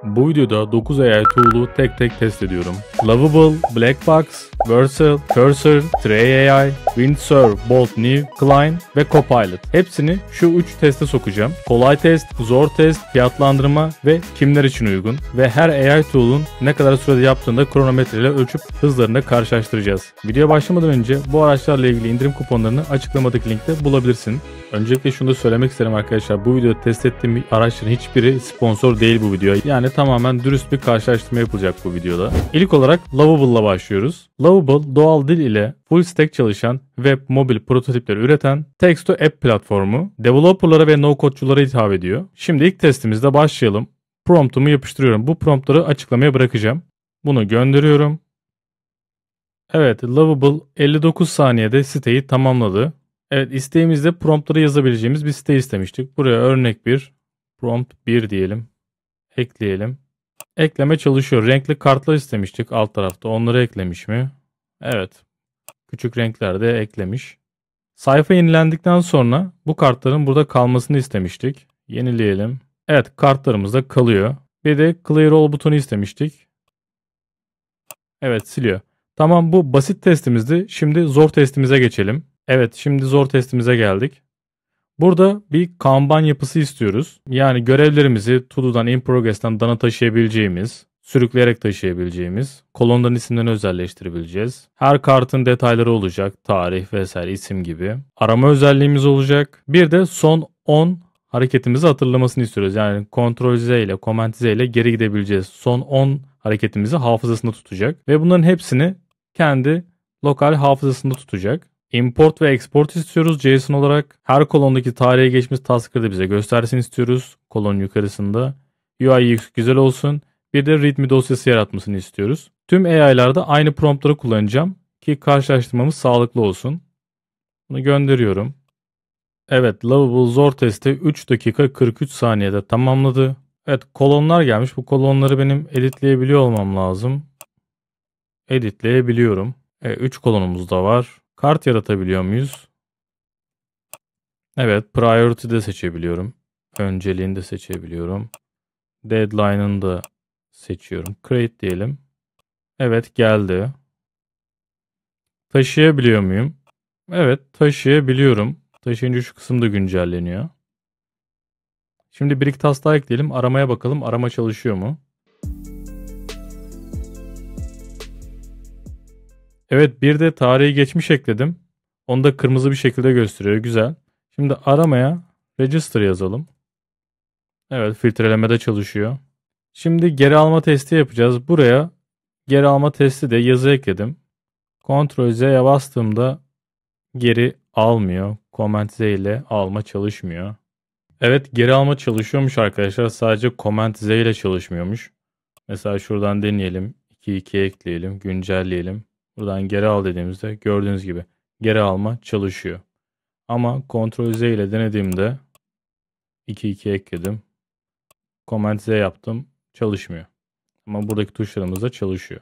Bu videoda 9 AI tool'u tek tek test ediyorum. Lovable, Blackbox, Versal, Cursor, Tray AI, Windsurf, Bolt New, Klein ve Copilot. Hepsini şu 3 teste sokacağım. Kolay test, zor test, fiyatlandırma ve kimler için uygun. Ve her AI tool'un ne kadar sürede yaptığını da kronometreyle ölçüp hızlarını karşılaştıracağız. Videoya başlamadan önce bu araçlarla ilgili indirim kuponlarını açıklamadaki linkte bulabilirsin. Öncelikle şunu da söylemek isterim arkadaşlar. Bu videoda test ettiğim araçların hiçbiri sponsor değil bu videoya. Yani tamamen dürüst bir karşılaştırma yapılacak bu videoda. İlk olarak Lovable'la başlıyoruz. Lovable, doğal dil ile full stack çalışan web, mobil prototipleri üreten text-to-app platformu. Developerlara ve no-code'culara hitap ediyor. Şimdi ilk testimizde başlayalım. Promptumu yapıştırıyorum. Bu promptları açıklamaya bırakacağım. Bunu gönderiyorum. Evet, Lovable 59 saniyede siteyi tamamladı. Evet, isteğimizde promptları yazabileceğimiz bir site istemiştik. Buraya örnek bir prompt 1 diyelim. Ekleyelim. Ekleme çalışıyor. Renkli kartlar istemiştik alt tarafta. Onları eklemiş mi? Evet. Küçük renkler de eklemiş. Sayfa yenilendikten sonra bu kartların burada kalmasını istemiştik. Yenileyelim. Evet, kartlarımız da kalıyor. Bir de Clear All butonu istemiştik. Evet, siliyor. Tamam, bu basit testimizdi. Şimdi zor testimize geçelim. Evet, şimdi zor testimize geldik. Burada bir Kanban yapısı istiyoruz. Yani görevlerimizi Todo'dan, In Progress'ten Done'a taşıyabileceğimiz, sürükleyerek taşıyabileceğimiz, kolonların isimlerini özelleştirebileceğiz. Her kartın detayları olacak, tarih vesaire, isim gibi. Arama özelliğimiz olacak. Bir de son 10 hareketimizi hatırlamasını istiyoruz. Yani Ctrl Z ile, Command Z ile geri gidebileceğiz. Son 10 hareketimizi hafızasında tutacak. Ve bunların hepsini kendi lokal hafızasında tutacak. Import ve export istiyoruz JSON olarak. Her kolondaki tarihe geçmiş task'ı bize göstersin istiyoruz. Kolon yukarısında. UI UX güzel olsun. Bir de readme dosyası yaratmasını istiyoruz. Tüm AI'larda aynı promptları kullanacağım ki karşılaştırmamız sağlıklı olsun. Bunu gönderiyorum. Evet, Lovable zor testi 3 dakika 43 saniyede tamamladı. Evet, kolonlar gelmiş. Bu kolonları benim editleyebiliyor olmam lazım. Editleyebiliyorum. 3 kolonumuz da var. Kart yaratabiliyor muyuz? Evet, priority de seçebiliyorum. Önceliğini de seçebiliyorum. Deadline'ını da seçiyorum. Create diyelim. Evet, geldi. Taşıyabiliyor muyum? Evet, taşıyabiliyorum. Taşıyınca şu kısım da güncelleniyor. Şimdi bir iki tas daha ekleyelim. Aramaya bakalım. Arama çalışıyor mu? Evet, bir de tarihi geçmiş ekledim. Onu da kırmızı bir şekilde gösteriyor. Güzel. Şimdi aramaya register yazalım. Evet, filtrelemede çalışıyor. Şimdi geri alma testi yapacağız. Buraya geri alma testi de yazı ekledim. Ctrl Z'ye bastığımda geri almıyor. Command Z ile alma çalışmıyor. Evet, geri alma çalışıyormuş arkadaşlar. Sadece Command Z ile çalışmıyormuş. Mesela şuradan deneyelim. 2 ekleyelim. Güncelleyelim. Buradan geri al dediğimizde gördüğünüz gibi geri alma çalışıyor. Ama Ctrl Z ile denediğimde 2 ekledim. Command Z yaptım. Çalışmıyor. Ama buradaki tuşlarımız da çalışıyor.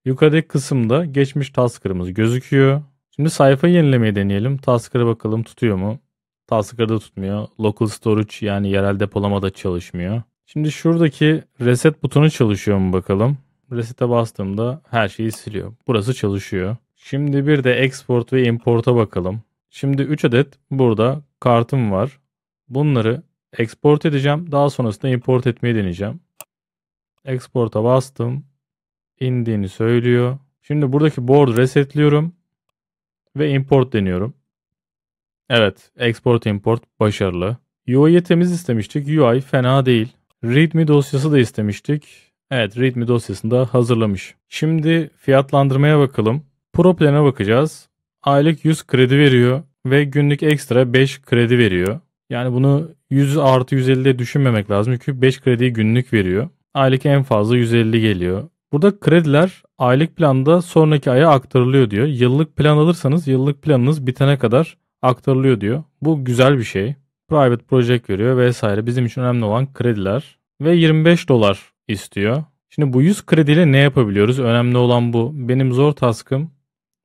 Yukarıdaki kısımda geçmiş tasker'ımız gözüküyor. Şimdi sayfa yenilemeyi deneyelim. Tasker'a bakalım tutuyor mu? Tasker'da tutmuyor. Local storage yani yerel depolamada çalışmıyor. Şimdi şuradaki reset butonu çalışıyor mu bakalım. Reset'e bastığımda her şeyi siliyor. Burası çalışıyor. Şimdi bir de export ve import'a bakalım. Şimdi 3 adet burada kartım var. Bunları export edeceğim. Daha sonrasında import etmeyi deneyeceğim. Export'a bastım. İndiğini söylüyor. Şimdi buradaki board resetliyorum. Ve import deniyorum. Evet, export import başarılı. UI'yi temiz istemiştik. UI fena değil. README dosyası da istemiştik. Evet, README dosyasını da hazırlamış. Şimdi fiyatlandırmaya bakalım. Pro plan'a bakacağız. Aylık 100 kredi veriyor ve günlük ekstra 5 kredi veriyor. Yani bunu 100 artı 150'de düşünmemek lazım çünkü 5 krediyi günlük veriyor. Aylık en fazla 150 geliyor. Burada krediler aylık planda sonraki aya aktarılıyor diyor. Yıllık plan alırsanız yıllık planınız bitene kadar aktarılıyor diyor. Bu güzel bir şey. Private project veriyor vesaire. Bizim için önemli olan krediler. Ve 25 dolar istiyor. Şimdi bu 100 krediyle ne yapabiliyoruz? Önemli olan bu. Benim zor task'ım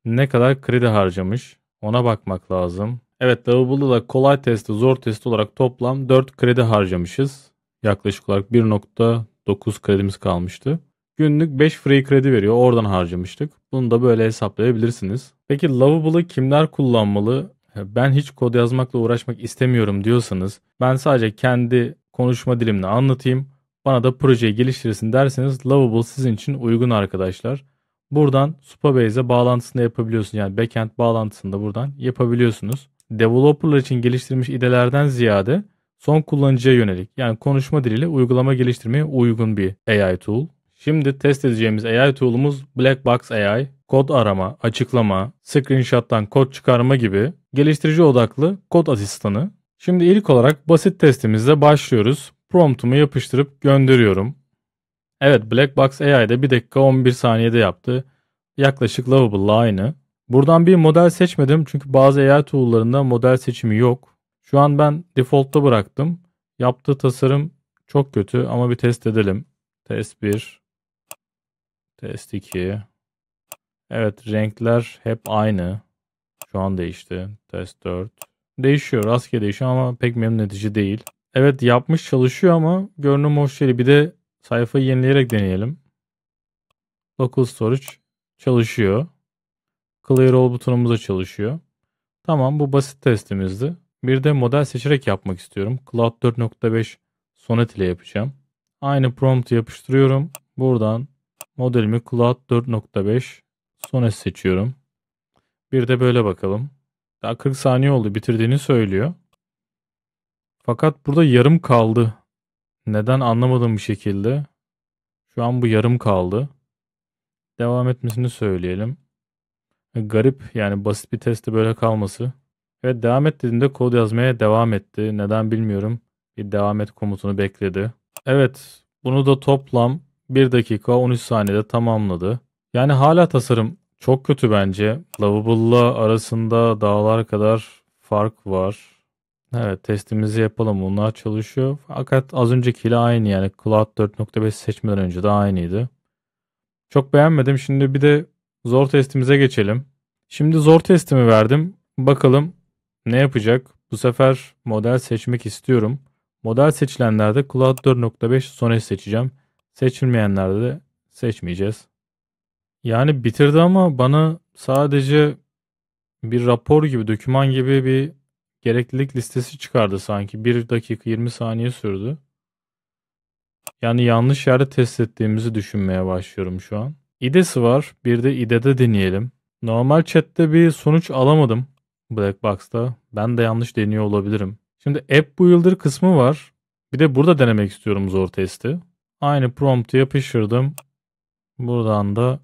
ne kadar kredi harcamış? Ona bakmak lazım. Evet, Lovable'da da kolay testi, zor testi olarak toplam 4 kredi harcamışız. Yaklaşık olarak 1.4 9 kredimiz kalmıştı. Günlük 5 free kredi veriyor. Oradan harcamıştık. Bunu da böyle hesaplayabilirsiniz. Peki Lovable'ı kimler kullanmalı? Ben hiç kod yazmakla uğraşmak istemiyorum diyorsanız, ben sadece kendi konuşma dilimle anlatayım, bana da projeyi geliştirirsin derseniz Lovable sizin için uygun arkadaşlar. Buradan Supabase'e bağlantısını yapabiliyorsunuz. Yani backend bağlantısını da buradan yapabiliyorsunuz. Developerlar için geliştirilmiş IDE'lerden ziyade son kullanıcıya yönelik, yani konuşma diliyle uygulama geliştirmeye uygun bir AI tool. Şimdi test edeceğimiz AI tool'umuz Blackbox AI. Kod arama, açıklama, screenshot'tan kod çıkarma gibi geliştirici odaklı kod asistanı. Şimdi ilk olarak basit testimizle başlıyoruz. Promptumu yapıştırıp gönderiyorum. Evet, Blackbox AI'de 1 dakika 11 saniyede yaptı. Yaklaşık Lovable'la aynı. Buradan bir model seçmedim çünkü bazı AI tool'larında model seçimi yok. Şu an ben default'ta bıraktım. Yaptığı tasarım çok kötü ama bir test edelim. Test 1, test 2. Evet, renkler hep aynı. Şu an değişti. Test 4. Değişiyor, rastgele değişiyor ama pek memnun edici değil. Evet, yapmış, çalışıyor ama görünüm hoş değil. Bir de sayfayı yenileyerek deneyelim. Local Storage çalışıyor. Clear All butonumuz da çalışıyor. Tamam, bu basit testimizdi. Bir de model seçerek yapmak istiyorum. Cloud 4.5 Sonnet ile yapacağım. Aynı promptu yapıştırıyorum. Buradan modelimi Cloud 4.5 Sonnet seçiyorum. Bir de böyle bakalım. Daha 40 saniye oldu, bitirdiğini söylüyor. Fakat burada yarım kaldı. Neden anlamadığım bir şekilde. Şu an bu yarım kaldı. Devam etmesini söyleyelim. Garip, yani basit bir testte böyle kalması. Evet, devam et dediğimde kod yazmaya devam etti. Neden bilmiyorum. Bir devam et komutunu bekledi. Evet, bunu da toplam 1 dakika 13 saniyede tamamladı. Yani hala tasarım çok kötü bence. Lovable'la arasında dağlar kadar fark var. Evet, testimizi yapalım. Bunlar çalışıyor. Fakat az öncekiyle aynı, yani Cloud 4.5 seçmeden önce de aynıydı. Çok beğenmedim. Şimdi bir de zor testimize geçelim. Şimdi zor testimi verdim. Bakalım ne yapacak? Bu sefer model seçmek istiyorum. Model seçilenlerde Cloud 4.5 Sonnet seçeceğim. Seçilmeyenlerde de seçmeyeceğiz. Yani bitirdi ama bana sadece bir rapor gibi, doküman gibi bir gereklilik listesi çıkardı sanki. 1 dakika 20 saniye sürdü. Yani yanlış yerde test ettiğimizi düşünmeye başlıyorum şu an. IDE'si var. Bir de IDE'de deneyelim. Normal chat'te bir sonuç alamadım Blackbox'ta. Ben de yanlış deniyor olabilirim. Şimdi App Builder kısmı var. Bir de burada denemek istiyorum zor testi. Aynı promptu yapıştırdım. Buradan da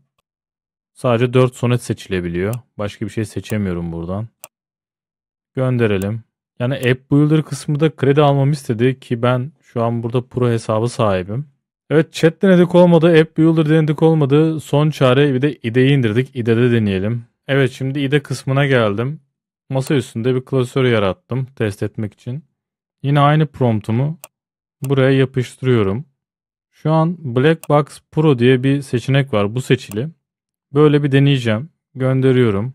sadece 4 sonet seçilebiliyor. Başka bir şey seçemiyorum buradan. Gönderelim. Yani App Builder kısmı da kredi almamı istedi ki ben şu an burada pro hesabı sahibim. Evet, chat denedik olmadı. App Builder denedik olmadı. Son çare bir de IDE'yi indirdik. IDE'de deneyelim. Evet, şimdi IDE kısmına geldim. Masa üstünde bir klasör yarattım test etmek için. Yine aynı promptumu buraya yapıştırıyorum. Şu an Blackbox Pro diye bir seçenek var. Bu seçili. Böyle bir deneyeceğim. Gönderiyorum.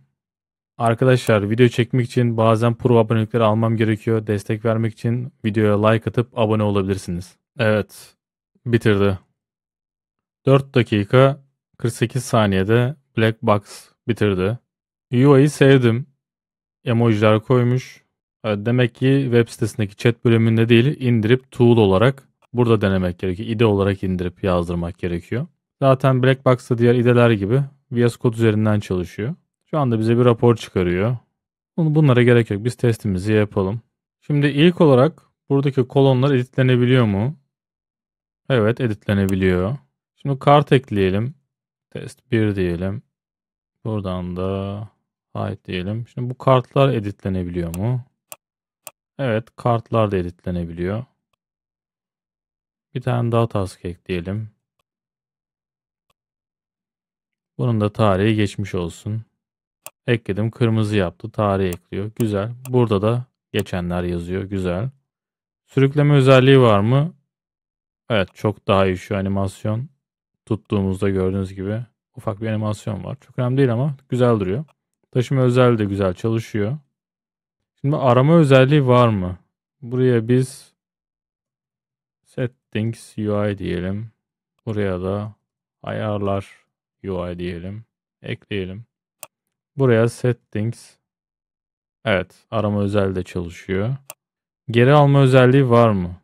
Arkadaşlar, video çekmek için bazen pro abonelikleri almam gerekiyor. Destek vermek için videoya like atıp abone olabilirsiniz. Evet, bitirdi. 4 dakika 48 saniyede Blackbox bitirdi. UI'yi sevdim. Emojiler koymuş. Demek ki web sitesindeki chat bölümünde değil, indirip tool olarak burada denemek gerekiyor. IDE olarak indirip yazdırmak gerekiyor. Zaten Blackbox'ta diğer IDE'ler gibi VS Code üzerinden çalışıyor. Şu anda bize bir rapor çıkarıyor. Bunlara gerek yok. Biz testimizi yapalım. Şimdi ilk olarak buradaki kolonlar editlenebiliyor mu? Evet, editlenebiliyor. Şimdi kart ekleyelim. Test 1 diyelim. Buradan da hide diyelim. Şimdi bu kartlar editlenebiliyor mu? Evet, kartlar da editlenebiliyor. Bir tane daha task ekleyelim. Bunun da tarihi geçmiş olsun. Ekledim, kırmızı yaptı. Tarih ekliyor. Güzel. Burada da geçenler yazıyor. Güzel. Sürükleme özelliği var mı? Evet, çok daha iyi şu animasyon. Tuttuğumuzda gördüğünüz gibi ufak bir animasyon var. Çok önemli değil ama güzel duruyor. Taşıma özelliği de güzel çalışıyor. Şimdi arama özelliği var mı? Buraya biz settings UI diyelim. Buraya da ayarlar UI diyelim. Ekleyelim. Buraya settings. Evet, arama özelliği de çalışıyor. Geri alma özelliği var mı?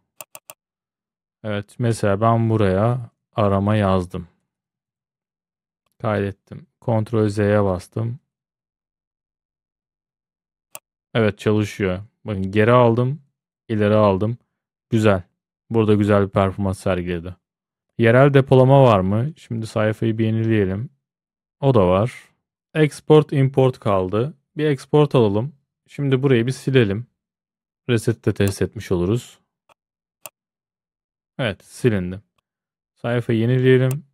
Evet, mesela ben buraya arama yazdım. Kaydettim. Ctrl Z'ye bastım. Evet, çalışıyor. Bakın geri aldım, ileri aldım. Güzel. Burada güzel bir performans sergiledi. Yerel depolama var mı? Şimdi sayfayı bir yenileyelim. O da var. Export import kaldı. Bir export alalım. Şimdi burayı bir silelim. Reset de test etmiş oluruz. Evet, silindi. Sayfayı yenileyelim.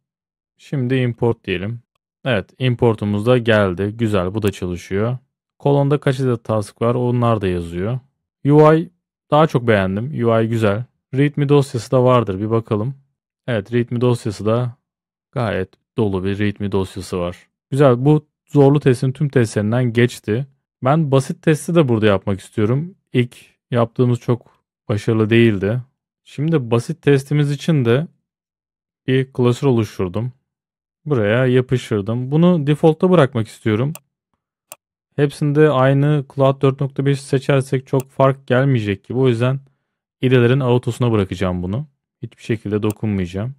Şimdi import diyelim. Evet, importumuz da geldi. Güzel, bu da çalışıyor. Kolonda kaç adet task var? Onlar da yazıyor. UI daha çok beğendim. UI güzel. README dosyası da vardır. Bir bakalım. Evet, README dosyası da gayet dolu bir README dosyası var. Güzel. Bu zorlu testin tüm testlerinden geçti. Ben basit testi de burada yapmak istiyorum. İlk yaptığımız çok başarılı değildi. Şimdi basit testimiz için de bir klasör oluşturdum. Buraya yapıştırdım. Bunu default'ta bırakmak istiyorum. Hepsinde aynı Cloud 4.5 seçersek çok fark gelmeyecek gibi. O yüzden IDE'lerin autosuna bırakacağım bunu. Hiçbir şekilde dokunmayacağım.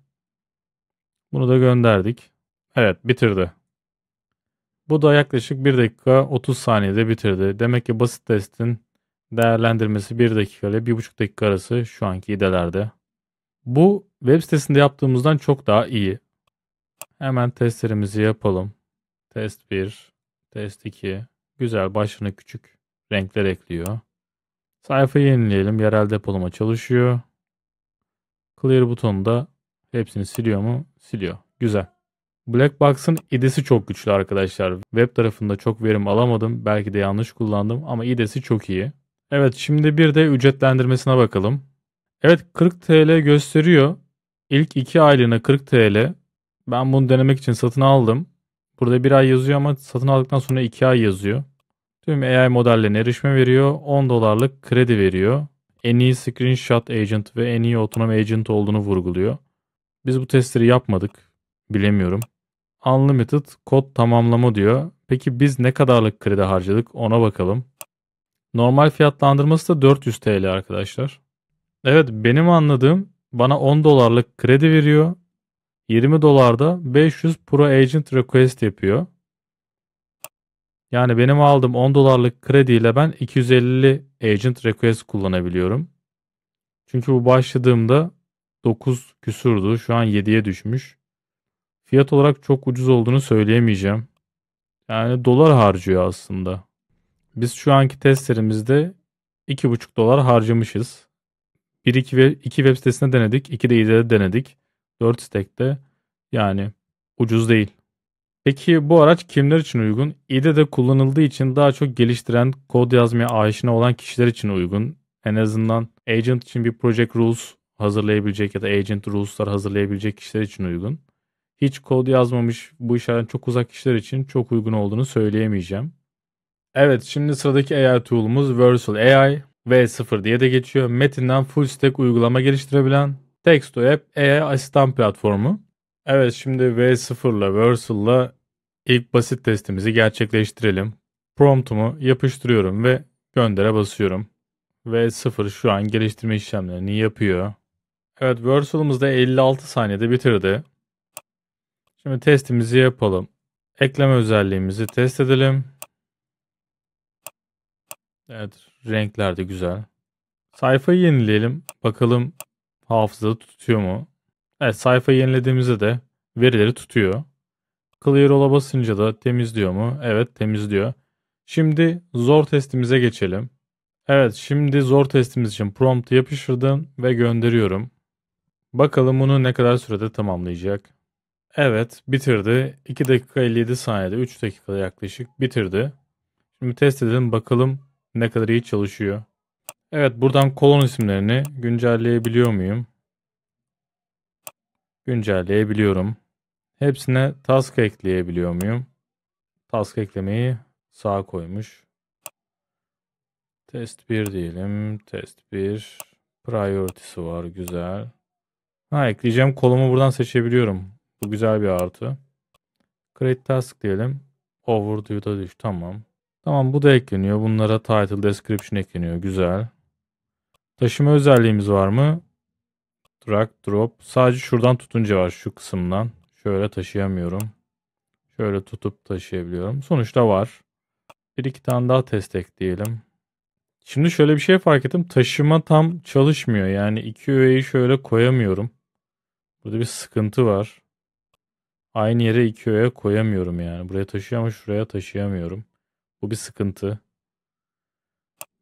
Bunu da gönderdik. Evet, bitirdi. Bu da yaklaşık 1 dakika 30 saniyede bitirdi. Demek ki basit testin değerlendirmesi 1 dakika ile 1,5 dakika arası şu anki IDE'lerde. Bu web sitesinde yaptığımızdan çok daha iyi. Hemen testlerimizi yapalım. Test 1, test 2. Güzel, başlığına küçük renkler ekliyor. Sayfayı yenileyelim. Yerel depolama çalışıyor. Clear butonu da hepsini siliyor mu? Siliyor. Güzel. Blackbox'ın IDE'si çok güçlü arkadaşlar. Web tarafında çok verim alamadım. Belki de yanlış kullandım ama IDE'si çok iyi. Evet, şimdi bir de ücretlendirmesine bakalım. Evet, 40 TL gösteriyor. İlk 2 aylığına 40 TL. Ben bunu denemek için satın aldım. Burada 1 ay yazıyor ama satın aldıktan sonra 2 ay yazıyor. Tüm AI modellerine erişime veriyor. 10 dolarlık kredi veriyor. En iyi screenshot agent ve en iyi otonom agent olduğunu vurguluyor. Biz bu testleri yapmadık. Bilemiyorum. Unlimited kod tamamlama diyor. Peki biz ne kadarlık kredi harcadık ona bakalım. Normal fiyatlandırması da 400 TL arkadaşlar. Evet, benim anladığım bana 10 dolarlık kredi veriyor. 20 dolarda 500 Pro Agent Request yapıyor. Yani benim aldığım 10 dolarlık krediyle ben 250 Agent Request kullanabiliyorum. Çünkü bu başladığımda 9 küsurdu. Şu an 7'ye düşmüş. Fiyat olarak çok ucuz olduğunu söyleyemeyeceğim. Yani dolar harcıyor aslında. Biz şu anki testlerimizde 2,5 dolar harcamışız. 1-2 ve 2 web sitesinde denedik. 2 de IDE'de denedik. 4 stack'te yani ucuz değil. Peki bu araç kimler için uygun? IDE'de kullanıldığı için daha çok geliştiren, kod yazmaya aşina olan kişiler için uygun. En azından agent için bir project rules hazırlayabilecek ya da agent rules'lar hazırlayabilecek kişiler için uygun. Hiç kod yazmamış, bu işlerden çok uzak kişiler için çok uygun olduğunu söyleyemeyeceğim. Evet, şimdi sıradaki AI tool'umuz Versal AI. V0 diye de geçiyor. Metinden full stack uygulama geliştirebilen Text to App AI asistan platformu. Evet, şimdi V0 ile Versal'la ilk basit testimizi gerçekleştirelim. Promptumu yapıştırıyorum ve göndere basıyorum. V0 şu an geliştirme işlemlerini yapıyor. Evet, Versal'ımız da 56 saniyede bitirdi. Şimdi testimizi yapalım. Ekleme özelliğimizi test edelim. Evet, renkler de güzel. Sayfayı yenileyelim. Bakalım hafızada tutuyor mu? Evet, sayfayı yenilediğimizde de verileri tutuyor. Clear All'a basınca da temizliyor mu? Evet, temizliyor. Şimdi zor testimize geçelim. Evet, şimdi zor testimiz için prompt'u yapıştırdım ve gönderiyorum. Bakalım bunu ne kadar sürede tamamlayacak. Evet, bitirdi. 2 dakika 57 saniyede 3 dakikada yaklaşık bitirdi. Şimdi test edelim bakalım ne kadar iyi çalışıyor. Evet, buradan kolon isimlerini güncelleyebiliyor muyum? Güncelleyebiliyorum. Hepsine task ekleyebiliyor muyum? Task eklemeyi sağa koymuş. Test 1 diyelim. Test 1. Priority'si var. Güzel. Ha, ekleyeceğim kolumu buradan seçebiliyorum. Bu güzel bir artı. Create task diyelim. Overview'da düş. Tamam. Tamam, bu da ekleniyor. Bunlara title, description ekleniyor. Güzel. Taşıma özelliğimiz var mı? Drag, drop. Sadece şuradan tutunca var, şu kısımdan. Şöyle taşıyamıyorum. Şöyle tutup taşıyabiliyorum. Sonuçta var. Bir iki tane daha test ekleyelim. Şimdi şöyle bir şey fark ettim. Taşıma tam çalışmıyor. Yani iki öğeyi şöyle koyamıyorum. Burada bir sıkıntı var. Aynı yere iki öğe koyamıyorum yani. Buraya taşıyor ama şuraya taşıyamıyorum. Bu bir sıkıntı.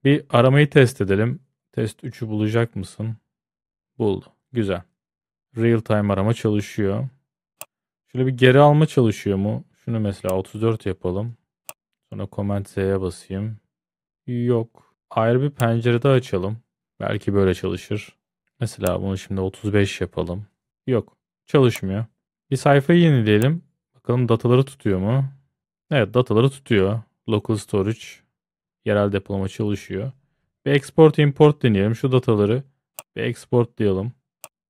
Bir aramayı test edelim. Test 3'ü bulacak mısın? Buldu. Güzel. Real time arama çalışıyor. Şöyle bir geri alma çalışıyor mu? Şunu mesela 34 yapalım. Sonra Command Z'ye basayım. Yok. Ayrı bir pencerede açalım. Belki böyle çalışır. Mesela bunu şimdi 35 yapalım. Yok. Çalışmıyor. Bir sayfayı yenileyelim. Bakalım dataları tutuyor mu? Evet, dataları tutuyor. Local storage, yerel depolama çalışıyor. Bir export import deneyelim. Şu dataları bir export diyelim.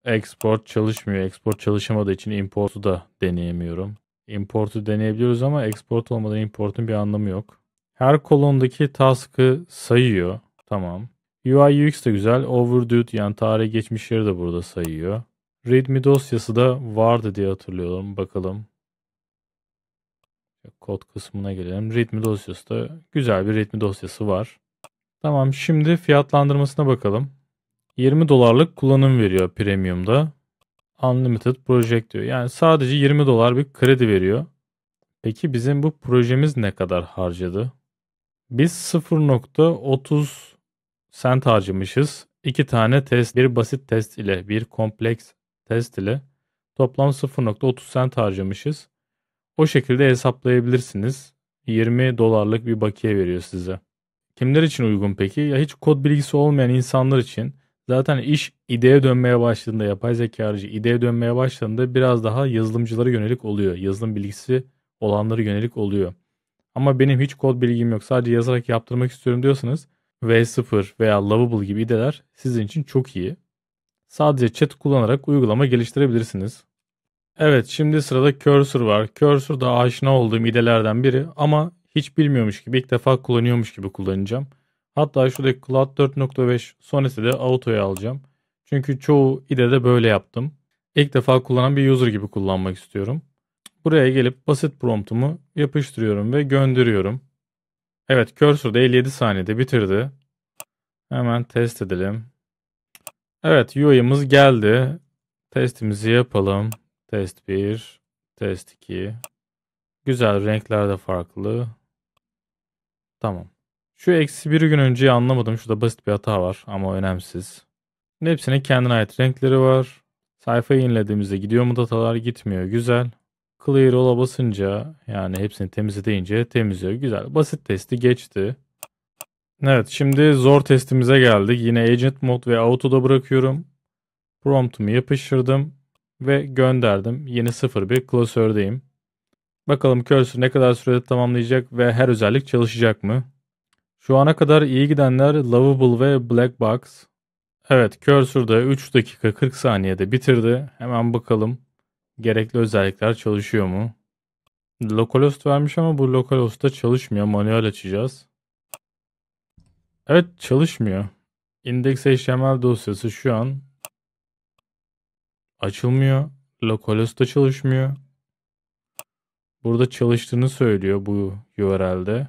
Export çalışmıyor. Export çalışamadığı için import'u da deneyemiyorum. Import'u deneyebiliyoruz ama export olmadan import'un bir anlamı yok. Her kolondaki task'ı sayıyor. Tamam. UI UX de güzel. Overdue yani tarih geçmiş yeri de burada sayıyor. README dosyası da vardı diye hatırlıyorum. Bakalım. Kod kısmına gelelim. README dosyası da güzel bir README dosyası var. Tamam, şimdi fiyatlandırmasına bakalım. 20 dolarlık kullanım veriyor Premium'da. Unlimited Project diyor. Yani sadece 20 dolar bir kredi veriyor. Peki bizim bu projemiz ne kadar harcadı? Biz 0,30 sent harcamışız. 2 tane test, bir basit test ile bir kompleks test ile toplam 0,30 sent harcamışız. O şekilde hesaplayabilirsiniz. 20 dolarlık bir bakiye veriyor size. Kimler için uygun peki? Ya hiç kod bilgisi olmayan insanlar için zaten iş ideye dönmeye başladığında, yapay zeka aracı ideye dönmeye başladığında biraz daha yazılımcılara yönelik oluyor. Yazılım bilgisi olanlara yönelik oluyor. Ama benim hiç kod bilgim yok, sadece yazarak yaptırmak istiyorum diyorsanız V0 veya Lovable gibi ideler sizin için çok iyi. Sadece chat kullanarak uygulama geliştirebilirsiniz. Evet, şimdi sırada Cursor var. Cursor da aşina olduğum idelerden biri ama hiç bilmiyormuş gibi, ilk defa kullanıyormuş gibi kullanacağım. Hatta şuradaki Cloud 4.5 sonrası da Auto'ya alacağım. Çünkü çoğu idede böyle yaptım. İlk defa kullanan bir user gibi kullanmak istiyorum. Buraya gelip basit promptumu yapıştırıyorum ve gönderiyorum. Evet, Cursor da 57 saniyede bitirdi. Hemen test edelim. Evet, UI'miz geldi. Testimizi yapalım. Test 1, test 2. Güzel, renkler de farklı. Tamam. Şu eksi bir gün önceyi anlamadım. Şurada basit bir hata var ama önemsiz. Hepsinin kendine ait renkleri var. Sayfayı yenilediğimizde gidiyor mu datalar? Gitmiyor. Güzel. Clear All'a basınca, yani hepsini temizle deyince temizliyor. Güzel. Basit testi geçti. Evet, şimdi zor testimize geldik. Yine Agent Mode ve Auto'da bırakıyorum. Promptumu yapıştırdım ve gönderdim. Yeni sıfır bir klasördeyim. Bakalım cursor ne kadar sürede tamamlayacak ve her özellik çalışacak mı? Şu ana kadar iyi gidenler Lovable ve Black Box. Evet, cursor'da 3 dakika 40 saniyede bitirdi. Hemen bakalım gerekli özellikler çalışıyor mu? Localhost vermiş ama bu localhost'ta çalışmıyor. Manuel açacağız. Evet, çalışmıyor. Index.html dosyası şu an açılmıyor. Localhost'ta çalışmıyor. Burada çalıştığını söylüyor bu URL'de.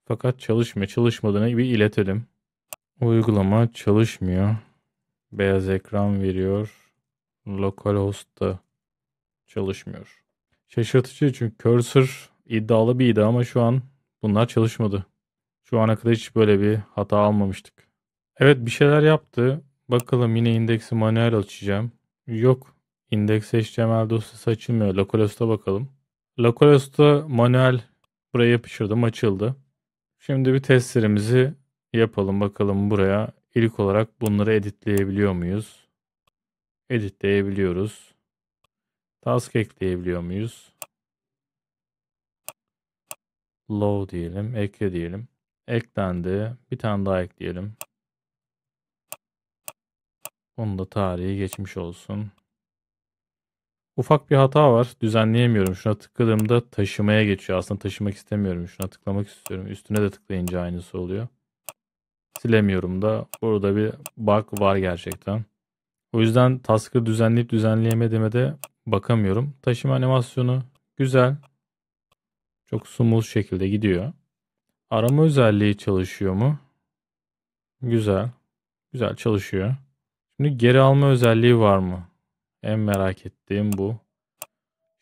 Fakat çalışmıyor. Çalışmadığını bir iletelim. Uygulama çalışmıyor. Beyaz ekran veriyor. Localhost'ta çalışmıyor. Şaşırtıcı, çünkü cursor iddialı bir iddia ama şu an bunlar çalışmadı. Şu ana kadar hiç böyle bir hata almamıştık. Evet, bir şeyler yaptı. Bakalım, yine indeksi manuel açacağım. Yok. Index.html dosyası açılmıyor. Localhost'a bakalım. Localhost'ta manuel buraya yapıştırdım, açıldı. Şimdi bir testlerimizi yapalım. Bakalım buraya ilk olarak bunları editleyebiliyor muyuz? Editleyebiliyoruz. Task ekleyebiliyor muyuz? Low diyelim. Ekle diyelim. Eklendi. Bir tane daha ekleyelim. Onun da tarihi geçmiş olsun. Ufak bir hata var. Düzenleyemiyorum. Şuna tıkladığımda taşımaya geçiyor. Aslında taşımak istemiyorum. Şuna tıklamak istiyorum. Üstüne de tıklayınca aynısı oluyor. Silemiyorum da. Burada bir bug var gerçekten. O yüzden task'ı düzenleyip düzenleyemediğime de bakamıyorum. Taşıma animasyonu güzel. Çok smooth şekilde gidiyor. Arama özelliği çalışıyor mu? Güzel. Güzel çalışıyor. Şimdi geri alma özelliği var mı? En merak ettiğim bu.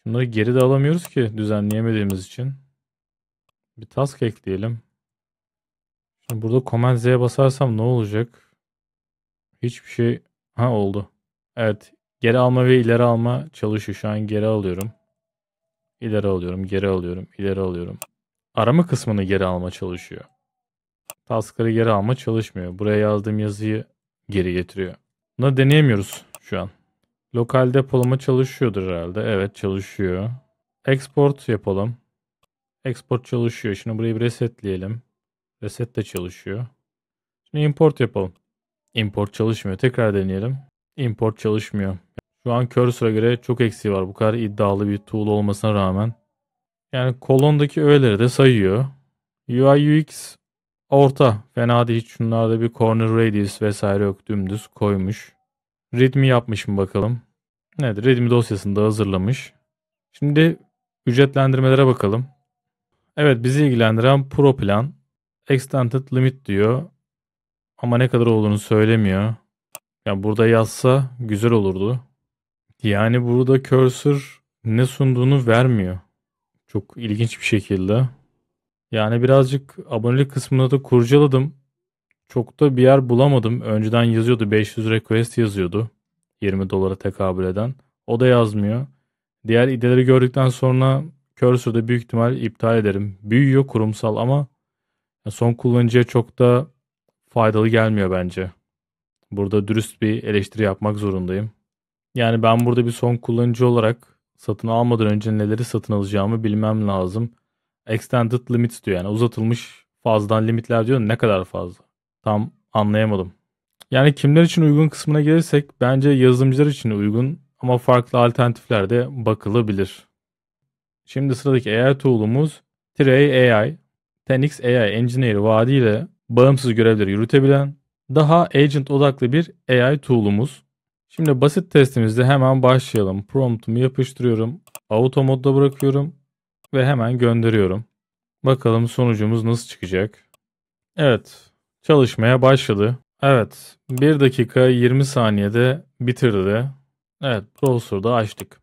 Bunları geri de alamıyoruz ki düzenleyemediğimiz için. Bir task ekleyelim. Şimdi burada Command Z'ye basarsam ne olacak? Hiçbir şey... Ha oldu. Evet. Geri alma ve ileri alma çalışıyor. Şu an geri alıyorum. İleri alıyorum. Geri alıyorum. İleri alıyorum. Arama kısmını geri alma çalışıyor. Task'ları geri alma çalışmıyor. Buraya yazdığım yazıyı geri getiriyor. Bunu deneyemiyoruz şu an. Lokal depolama çalışıyordur herhalde. Evet çalışıyor. Export yapalım. Export çalışıyor. Şimdi burayı bir resetleyelim. Reset de çalışıyor. Şimdi import yapalım. Import çalışmıyor. Tekrar deneyelim. Import çalışmıyor. Şu an cursor'a göre çok eksiği var. Bu kadar iddialı bir tool olmasına rağmen. Yani kolondaki öğeleri de sayıyor. UI UX orta. Fena değil. Şunlarda bir corner radius vesaire yok. Dümdüz koymuş. Readme yapmış mı bakalım. Evet, Readme dosyasını da hazırlamış. Şimdi ücretlendirmelere bakalım. Evet, bizi ilgilendiren Pro plan. Extended limit diyor. Ama ne kadar olduğunu söylemiyor. Yani burada yazsa güzel olurdu. Yani burada cursor ne sunduğunu vermiyor. Çok ilginç bir şekilde. Yani birazcık abonelik kısmını da kurcaladım. Çok da bir yer bulamadım. Önceden yazıyordu, 500 request yazıyordu. 20 dolara tekabül eden. O da yazmıyor. Diğer ideleri gördükten sonra cursor'da büyük ihtimal iptal ederim. Büyüyor kurumsal ama son kullanıcıya çok da faydalı gelmiyor bence. Burada dürüst bir eleştiri yapmak zorundayım. Yani ben burada bir son kullanıcı olarak satın almadan önce neleri satın alacağımı bilmem lazım. Extended limits diyor, yani uzatılmış fazladan limitler diyor. Ne kadar fazla? Tam anlayamadım. Yani kimler için uygun kısmına gelirsek bence yazılımcılar için uygun ama farklı alternatifler de bakılabilir. Şimdi sıradaki AI tool'umuz Tray AI. 10x AI Engineer vaadiyle bağımsız görevleri yürütebilen daha agent odaklı bir AI tool'umuz. Şimdi basit testimizde hemen başlayalım. Prompt'umu yapıştırıyorum. Auto modda bırakıyorum ve hemen gönderiyorum. Bakalım sonucumuz nasıl çıkacak. Evet, çalışmaya başladı. Evet, 1 dakika 20 saniyede bitirdi. Evet, browser'da açtık.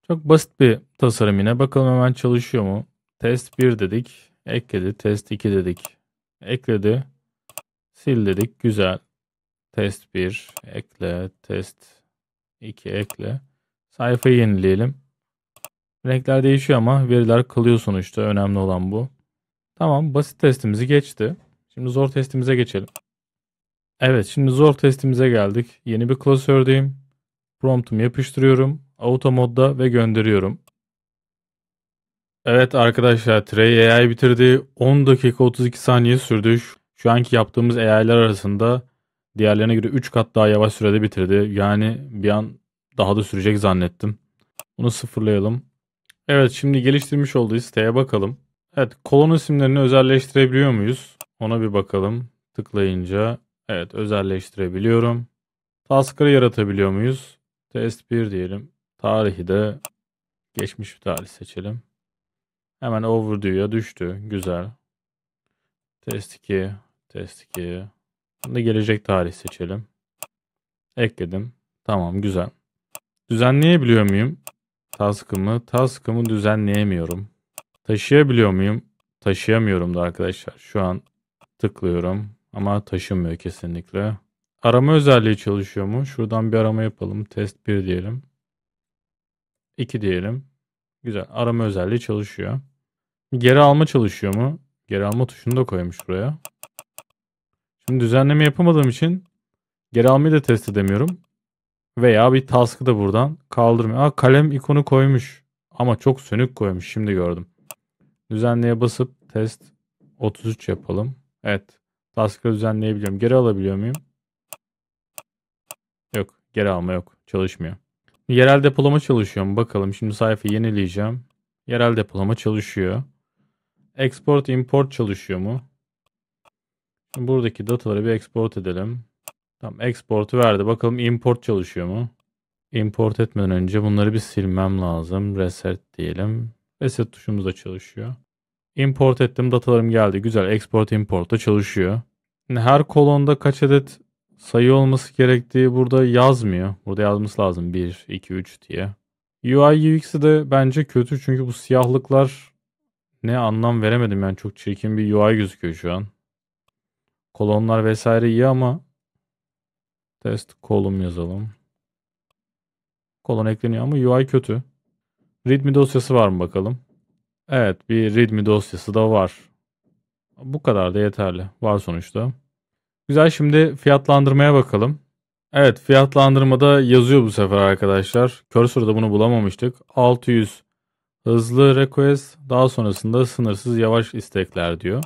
Çok basit bir tasarım yine. Bakalım hemen çalışıyor mu? Test 1 dedik. Ekledi. Test 2 dedik. Ekledi. Sil dedik. Güzel. Test 1. Ekle. Test 2. Ekle. Sayfayı yenileyelim. Renkler değişiyor ama veriler kalıyor sonuçta. Önemli olan bu. Tamam. Basit testimizi geçti. Şimdi zor testimize geçelim. Evet. Şimdi zor testimize geldik. Yeni bir klasördeyim. Promptumu yapıştırıyorum. Auto modda ve gönderiyorum. Evet arkadaşlar, Trey AI bitirdi. 10 dakika 32 saniye sürdü. Şu anki yaptığımız AI'lar arasında diğerlerine göre 3 kat daha yavaş sürede bitirdi. Yani bir an daha da sürecek zannettim. Bunu sıfırlayalım. Evet, şimdi geliştirmiş olduğu siteye bakalım. Evet, kolon isimlerini özelleştirebiliyor muyuz? Ona bir bakalım. Tıklayınca evet, özelleştirebiliyorum. Task'ları yaratabiliyor muyuz? Test 1 diyelim. Tarihi de geçmiş bir tarih seçelim. Hemen overview'ya düştü. Güzel. Test 2. Test 2. Şimdi gelecek tarih seçelim. Ekledim. Tamam, güzel. Düzenleyebiliyor muyum? Task'ımı düzenleyemiyorum. Taşıyabiliyor muyum? Taşıyamıyorum da arkadaşlar. Şu an tıklıyorum ama taşımıyor kesinlikle. Arama özelliği çalışıyor mu? Şuradan bir arama yapalım. Test 1 diyelim. 2 diyelim. Güzel. Arama özelliği çalışıyor. Geri alma çalışıyor mu? Geri alma tuşunu da koymuş buraya. Şimdi düzenleme yapamadığım için geri almayı da test edemiyorum. Veya bir task'ı da buradan kaldırmıyor. Aa, kalem ikonu koymuş. Ama çok sönük koymuş. Şimdi gördüm. Düzenleye basıp test 33 yapalım. Evet. Task'ı düzenleyebiliyorum. Geri alabiliyor muyum? Yok, geri alma yok. Çalışmıyor. Yerel depolama çalışıyor mu? Bakalım. Şimdi sayfayı yenileyeceğim. Yerel depolama çalışıyor. Export import çalışıyor mu? Şimdi buradaki dataları bir export edelim. Tamam, export'u verdi. Bakalım import çalışıyor mu? Import etmeden önce bunları bir silmem lazım. Reset diyelim. Reset tuşumuz da çalışıyor. Import ettim. Datalarım geldi. Güzel. Export import da çalışıyor. Şimdi her kolonda kaç adet sayı olması gerektiği burada yazmıyor. Burada yazması lazım. 1, 2, 3 diye. UI UX'i de bence kötü çünkü bu siyahlıklar ne anlam veremedim yani çok çirkin bir UI gözüküyor şu an. Kolonlar vesaire iyi ama test kolum yazalım. Kolon ekleniyor ama UI kötü. README dosyası var mı bakalım? Evet, bir README dosyası da var. Bu kadar da yeterli. Var sonuçta. Güzel, şimdi fiyatlandırmaya bakalım. Evet, fiyatlandırmada yazıyor bu sefer arkadaşlar. Cursor'da bunu bulamamıştık. 600 hızlı request, daha sonrasında sınırsız yavaş istekler diyor.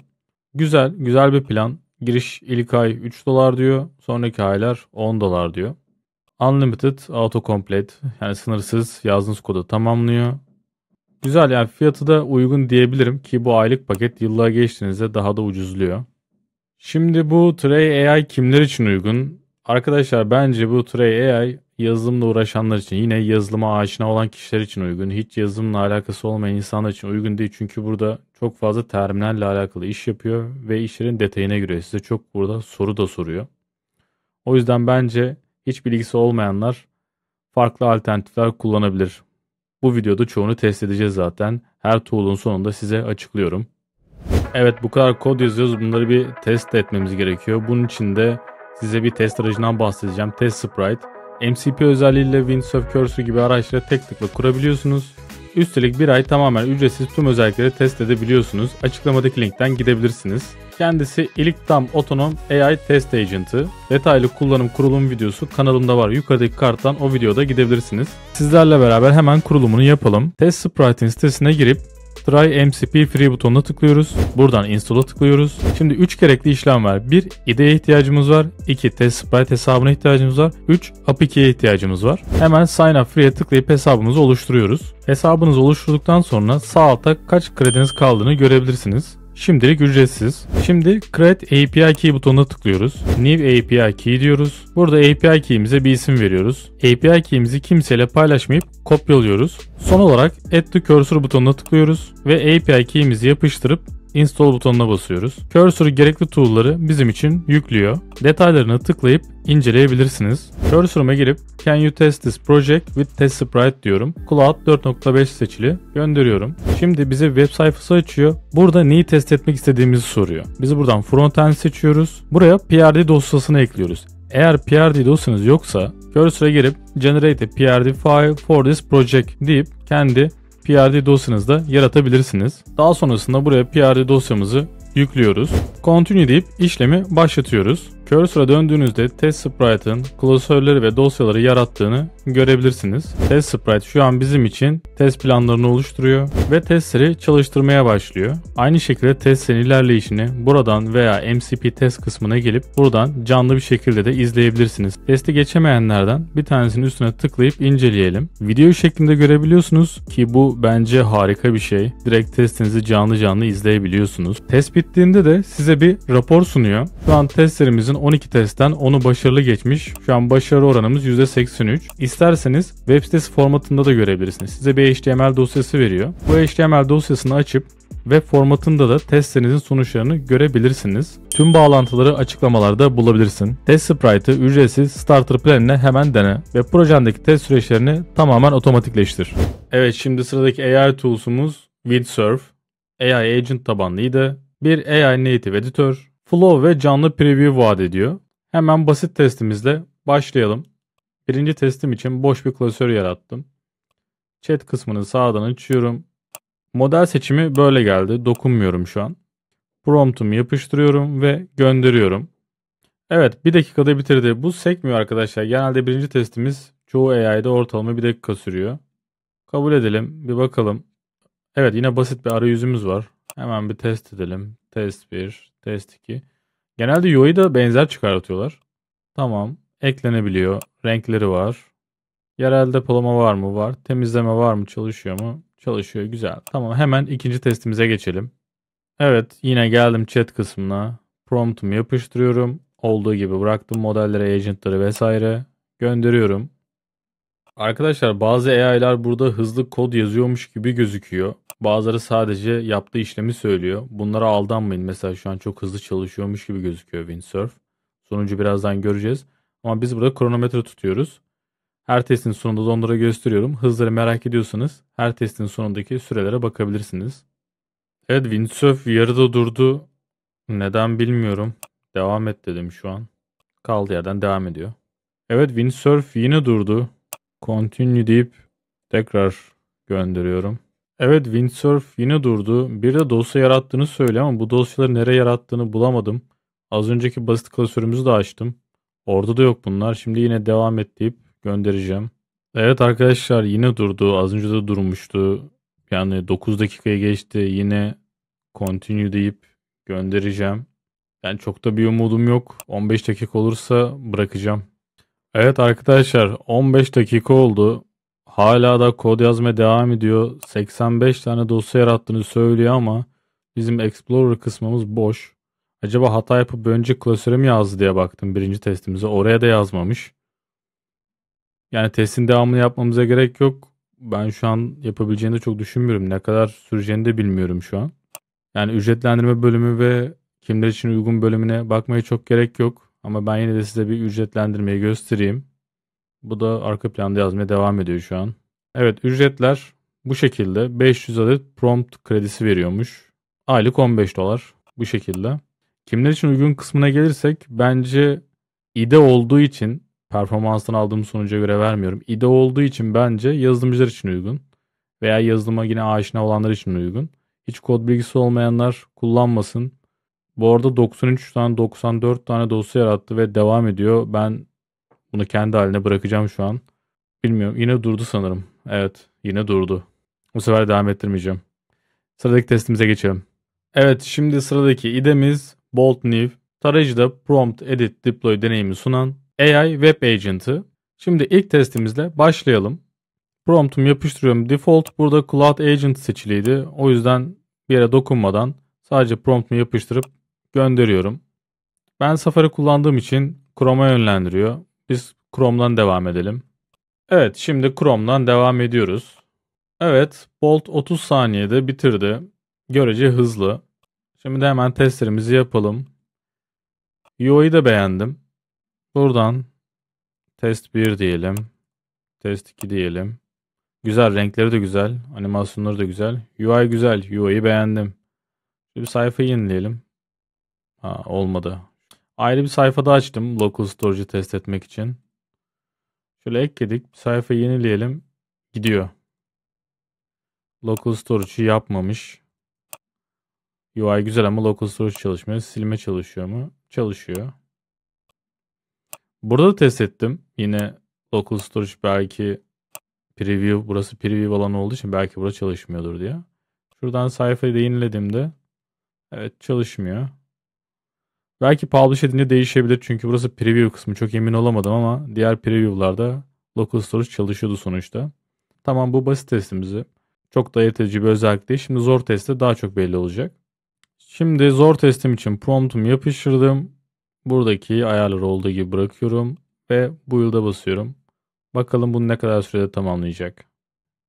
Güzel, güzel bir plan. Giriş ilk ay 3 dolar diyor. Sonraki aylar 10 dolar diyor. Unlimited autocomplete, yani sınırsız yazdığınız kodu tamamlıyor. Güzel, yani fiyatı da uygun diyebilirim ki bu aylık paket yıllığa geçtiğinizde daha da ucuzluyor. Şimdi bu Tray AI kimler için uygun? Arkadaşlar bence bu Tray AI yazılımla uğraşanlar için, yine yazılıma aşina olan kişiler için uygun. Hiç yazılımla alakası olmayan insanlar için uygun değil. Çünkü burada çok fazla terminalle alakalı iş yapıyor ve işlerin detayına giriyor. Size çok burada soru da soruyor. O yüzden bence hiç bilgisi olmayanlar farklı alternatifler kullanabilir. Bu videoda çoğunu test edeceğiz zaten. Her tool'un sonunda size açıklıyorum. Evet, bu kadar kod yazıyoruz. Bunları bir test etmemiz gerekiyor. Bunun için de size bir test aracından bahsedeceğim. Test Sprite. MCP özelliğiyle Windsurf Cursor gibi araçları tek tıkla kurabiliyorsunuz. Üstelik bir ay tamamen ücretsiz tüm özellikleri test edebiliyorsunuz. Açıklamadaki linkten gidebilirsiniz. Kendisi ilk tam otonom AI Test Agent'ı. Detaylı kullanım kurulum videosu kanalımda var. Yukarıdaki karttan o videoda gidebilirsiniz. Sizlerle beraber hemen kurulumunu yapalım. Test Sprite'in sitesine girip Try MCP Free butonuna tıklıyoruz. Buradan Install'a tıklıyoruz. Şimdi 3 gerekli işlem var. 1. IDE'ye ihtiyacımız var. 2. Test Sprite hesabına ihtiyacımız var. 3. API ihtiyacımız var. Hemen Sign Up Free'ye tıklayıp hesabımızı oluşturuyoruz. Hesabınızı oluşturduktan sonra sağ altta kaç krediniz kaldığını görebilirsiniz. Şimdilik ücretsiz. Şimdi Create API Key butonuna tıklıyoruz. New API Key diyoruz. Burada API Key'imize bir isim veriyoruz. API Key'imizi kimseyle paylaşmayıp kopyalıyoruz. Son olarak Add to Cursor butonuna tıklıyoruz ve API Key'imizi yapıştırıp Install butonuna basıyoruz. Cursor gerekli tool'ları bizim için yüklüyor. Detaylarına tıklayıp inceleyebilirsiniz. Cursor'uma girip Can you test this project with test sprite diyorum. Cloud 4.5 seçili. Gönderiyorum. Şimdi bize web sayfası açıyor. Burada neyi test etmek istediğimizi soruyor. Biz buradan frontend seçiyoruz. Buraya PRD dosyasını ekliyoruz. Eğer PRD dosyanız yoksa Cursor'a girip Generate a PRD file for this project deyip kendi PRD dosyanızda yaratabilirsiniz. Daha sonrasında buraya PRD dosyamızı yüklüyoruz. Continue deyip işlemi başlatıyoruz. Cursor'a döndüğünüzde Test Sprite'ın klasörleri ve dosyaları yarattığını görebilirsiniz. Test Sprite şu an bizim için test planlarını oluşturuyor ve testleri çalıştırmaya başlıyor. Aynı şekilde testlerin ilerleyişini buradan veya MCP test kısmına gelip buradan canlı bir şekilde de izleyebilirsiniz. Testi geçemeyenlerden bir tanesinin üstüne tıklayıp inceleyelim. Video şeklinde görebiliyorsunuz ki bu bence harika bir şey. Direkt testinizi canlı izleyebiliyorsunuz. Test bittiğinde de size bir rapor sunuyor. Şu an testlerimizin 12 testten 10'u başarılı geçmiş. Şu an başarı oranımız %83. İsterseniz web sitesi formatında da görebilirsiniz. Size bir HTML dosyası veriyor. Bu HTML dosyasını açıp web formatında da testlerinizin sonuçlarını görebilirsiniz. Tüm bağlantıları açıklamalarda bulabilirsin. Test Sprite'ı ücretsiz starter planine hemen dene ve projendeki test süreçlerini tamamen otomatikleştir. Evet, şimdi sıradaki AI tool'sumuz Windsurf. AI agent tabanlıydı. Bir AI native editör. Flow ve canlı preview vaat ediyor. Hemen basit testimizle başlayalım. Birinci testim için boş bir klasör yarattım. Chat kısmını sağdan açıyorum. Model seçimi böyle geldi. Dokunmuyorum şu an. Promptumu yapıştırıyorum ve gönderiyorum. Evet, 1 dakikada bitirdi. Bu sekmiyor arkadaşlar. Genelde birinci testimiz çoğu AI'de ortalama 1 dakika sürüyor. Kabul edelim. Bir bakalım. Evet, yine basit bir arayüzümüz var. Hemen bir test edelim. Test 1, test 2. Genelde UI'da benzer çıkartıyorlar. Tamam. eklenebiliyor. Renkleri var. Yerel depolama var mı? Var. Temizleme var mı? Çalışıyor mu? Çalışıyor. Güzel. Tamam, hemen ikinci testimize geçelim. Evet, yine geldim chat kısmına. Promptumu yapıştırıyorum. Olduğu gibi bıraktım modellere, agentları vesaire. Gönderiyorum. Arkadaşlar bazı AI'lar burada hızlı kod yazıyormuş gibi gözüküyor. Bazıları sadece yaptığı işlemi söylüyor. Bunlara aldanmayın. Mesela şu an çok hızlı çalışıyormuş gibi gözüküyor Windsurf. Sonucu birazdan göreceğiz. Ama biz burada kronometre tutuyoruz. Her testin sonunda da onlara gösteriyorum. Hızları merak ediyorsanız her testin sonundaki sürelere bakabilirsiniz. Evet, Windsurf yarıda durdu. Neden bilmiyorum. Devam et dedim şu an. Kaldığı yerden devam ediyor. Evet, Windsurf yine durdu. Continue deyip tekrar gönderiyorum. Evet, Windsurf yine durdu. Bir de dosya yarattığını söylüyor ama bu dosyaları nereye yarattığını bulamadım. Az önceki basit klasörümüzü de açtım. Orada da yok bunlar. Şimdi yine devam et deyip göndereceğim. Evet arkadaşlar, yine durdu. Az önce de durmuştu. Yani 9 dakikaya geçti. Yine continue deyip göndereceğim. Yani çok da bir umudum yok. 15 dakika olursa bırakacağım. Evet arkadaşlar, 15 dakika oldu. Hala da kod yazmaya devam ediyor. 85 tane dosya yarattığını söylüyor ama bizim Explorer kısmımız boş. Acaba hata yapıp önce klasöre mi yazdı diye baktım birinci testimize. Oraya da yazmamış. Yani testin devamını yapmamıza gerek yok. Ben şu an yapabileceğini de çok düşünmüyorum. Ne kadar süreceğini de bilmiyorum şu an. Yani ücretlendirme bölümü ve kimler için uygun bölümüne bakmaya çok gerek yok. Ama ben yine de size bir ücretlendirmeyi göstereyim. Bu da arka planda yazmaya devam ediyor şu an. Evet, ücretler bu şekilde. 500 adet prompt kredisi veriyormuş. Aylık 15 dolar bu şekilde. Kimler için uygun kısmına gelirsek bence IDE olduğu için performanstan aldığım sonuca göre vermiyorum. IDE olduğu için bence yazılımcılar için uygun. Veya yazılıma yine aşina olanlar için uygun. Hiç kod bilgisi olmayanlar kullanmasın. Bu arada 93 tane 94 tane dosya yarattı ve devam ediyor. Ben bunu kendi haline bırakacağım şu an. Bilmiyorum. Yine durdu sanırım. Evet. Yine durdu. Bu sefer devam ettirmeyeceğim. Sıradaki testimize geçelim. Evet. Şimdi sıradaki idemiz Bolt New. Tarayıcıda prompt edit deploy deneyimi sunan AI Web Agent'ı. Şimdi ilk testimizle başlayalım. Promptumu yapıştırıyorum. Default burada Cloud Agent seçiliydi. O yüzden bir yere dokunmadan sadece promptumu yapıştırıp gönderiyorum. Ben Safari kullandığım için Chrome'a yönlendiriyor. Biz Chrome'dan devam edelim. Evet, şimdi Chrome'dan devam ediyoruz. Evet, Bolt 30 saniyede bitirdi. Görece hızlı. Şimdi de hemen testlerimizi yapalım. UI'yi de beğendim. Buradan test 1 diyelim. Test 2 diyelim. Güzel, renkleri de güzel. Animasyonları da güzel. UI güzel. UI'yi beğendim. Şimdi bir sayfayı yenileyelim. Ha, olmadı. Ayrı bir sayfada açtım local storage'ı test etmek için. Şöyle ekledik. Bir sayfayı yenileyelim. Gidiyor. Local storage'ı yapmamış. UI güzel ama local storage çalışmıyor. Silme çalışıyor mu? Çalışıyor. Burada da test ettim. Yine local storage belki preview, burası preview alanı olduğu için belki burada çalışmıyordur diye. Şuradan sayfayı da yenilediğimde evet çalışmıyor. Belki publish edince değişebilir çünkü burası preview kısmı, çok emin olamadım ama diğer preview'larda local storage çalışıyordu sonuçta. Tamam, bu basit testimizi. Çok da ayırt edici bir özellik değil. Şimdi zor testte daha çok belli olacak. Şimdi zor testim için promptumu yapıştırdım. Buradaki ayarları olduğu gibi bırakıyorum ve build'a basıyorum. Bakalım bunu ne kadar sürede tamamlayacak.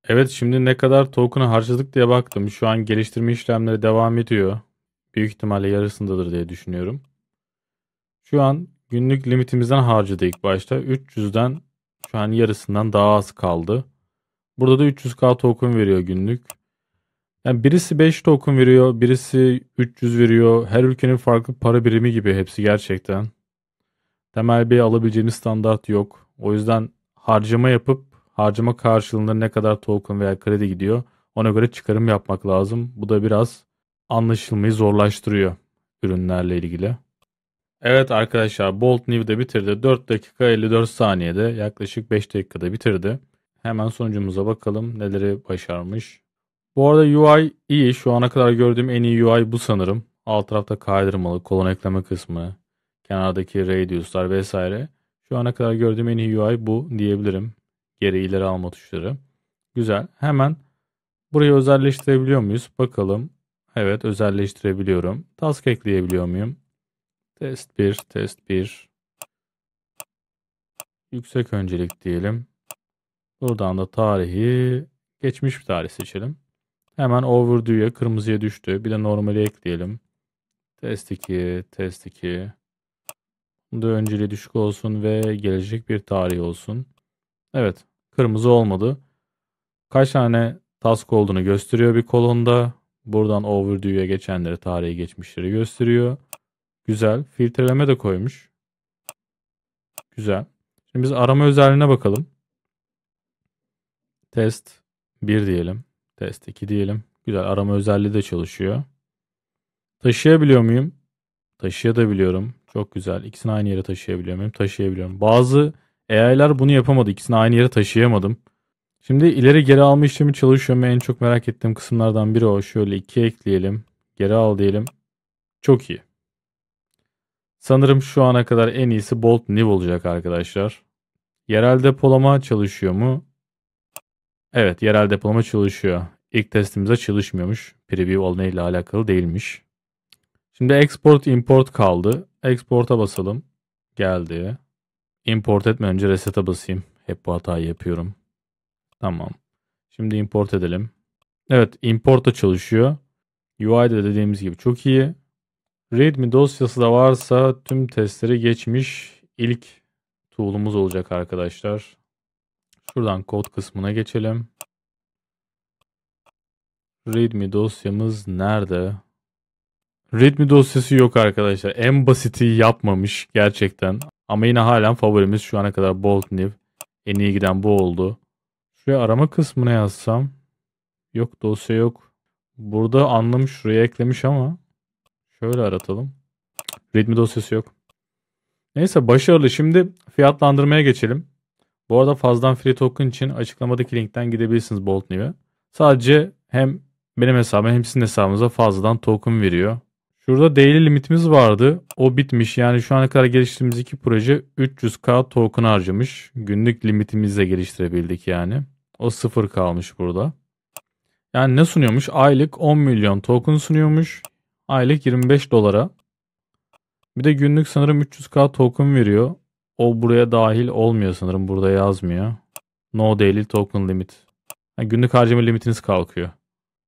Evet, şimdi ne kadar token'ı harcadık diye baktım. Şu an geliştirme işlemleri devam ediyor. Büyük ihtimalle yarısındadır diye düşünüyorum. Şu an günlük limitimizden harcadı ilk başta. 300'den şu an yarısından daha az kaldı. Burada da 300k token veriyor günlük. Yani birisi 5 token veriyor, birisi 300 veriyor. Her ülkenin farklı para birimi gibi hepsi gerçekten. Temel bir alabileceğimiz standart yok. O yüzden harcama yapıp harcama karşılığında ne kadar token veya kredi gidiyor ona göre çıkarım yapmak lazım. Bu da biraz anlaşılmayı zorlaştırıyor ürünlerle ilgili. Evet arkadaşlar, Bolt New de bitirdi. 4 dakika 54 saniyede, yaklaşık 5 dakikada bitirdi. Hemen sonucumuza bakalım neleri başarmış. Bu arada UI iyi. Şu ana kadar gördüğüm en iyi UI bu sanırım. Alt tarafta kaydırmalı, kolon ekleme kısmı, kenardaki radiuslar vesaire. Şu ana kadar gördüğüm en iyi UI bu diyebilirim. Geri ileri alma tuşları. Güzel. Hemen burayı özelleştirebiliyor muyuz? Bakalım. Evet, özelleştirebiliyorum. Task ekleyebiliyor muyum? Test 1, test 1. Yüksek öncelik diyelim. Buradan da tarihi geçmiş bir tarih seçelim. Hemen overview'ya kırmızıya düştü. Bir de normali ekleyelim. Test 2, test 2. Bunda önceliği düşük olsun ve gelecek bir tarih olsun. Evet, kırmızı olmadı. Kaç tane task olduğunu gösteriyor bir kolonda. Buradan overview'ya geçenleri, tarihi geçmişleri gösteriyor. Güzel. Filtreleme de koymuş. Güzel. Şimdi biz arama özelliğine bakalım. Test 1 diyelim. Test 2 diyelim. Güzel. Arama özelliği de çalışıyor. Taşıyabiliyor muyum? Taşıyabiliyorum. Çok güzel. İkisini aynı yere taşıyabiliyor muyum? Taşıyabiliyorum. Bazı AI'lar bunu yapamadı. İkisini aynı yere taşıyamadım. Şimdi ileri geri alma işlemi çalışıyor mu? En çok merak ettiğim kısımlardan biri o. Şöyle 2 ekleyelim. Geri al diyelim. Çok iyi. Sanırım şu ana kadar en iyisi Bolt New olacak arkadaşlar. Yerel depolama çalışıyor mu? Evet, yerel depolama çalışıyor. İlk testimizde çalışmıyormuş. Preview olmayla alakalı değilmiş. Şimdi export import kaldı. Export'a basalım. Geldi. Import etmeden önce reset'e basayım. Hep bu hatayı yapıyorum. Tamam. Şimdi import edelim. Evet, import da çalışıyor. UI'de dediğimiz gibi çok iyi. README dosyası da varsa tüm testleri geçmiş ilk tool'umuz olacak arkadaşlar. Şuradan kod kısmına geçelim. README dosyamız nerede? README dosyası yok arkadaşlar. En basiti yapmamış gerçekten. Ama yine halen favorimiz şu ana kadar Bolt New. En iyi giden bu oldu. Şuraya arama kısmına yazsam. Yok, dosya yok. Burada anlamış, şuraya eklemiş ama şöyle aratalım. README dosyası yok. Neyse, başarılı. Şimdi fiyatlandırmaya geçelim. Bu arada fazladan free token için açıklamadaki linkten gidebilirsiniz Bolt New'e. Sadece hem benim hesabıma hem sizin hesabınıza fazladan token veriyor. Şurada daily limitimiz vardı. O bitmiş. Yani şu ana kadar geliştirdiğimiz iki proje 300k token harcamış. Günlük limitimizle geliştirebildik yani. O sıfır kalmış burada. Yani ne sunuyormuş? Aylık 10 milyon token sunuyormuş. Aylık 25 dolara. Bir de günlük sanırım 300k token veriyor. O buraya dahil olmuyor sanırım. Burada yazmıyor. No daily token limit. Yani günlük harcama limitiniz kalkıyor.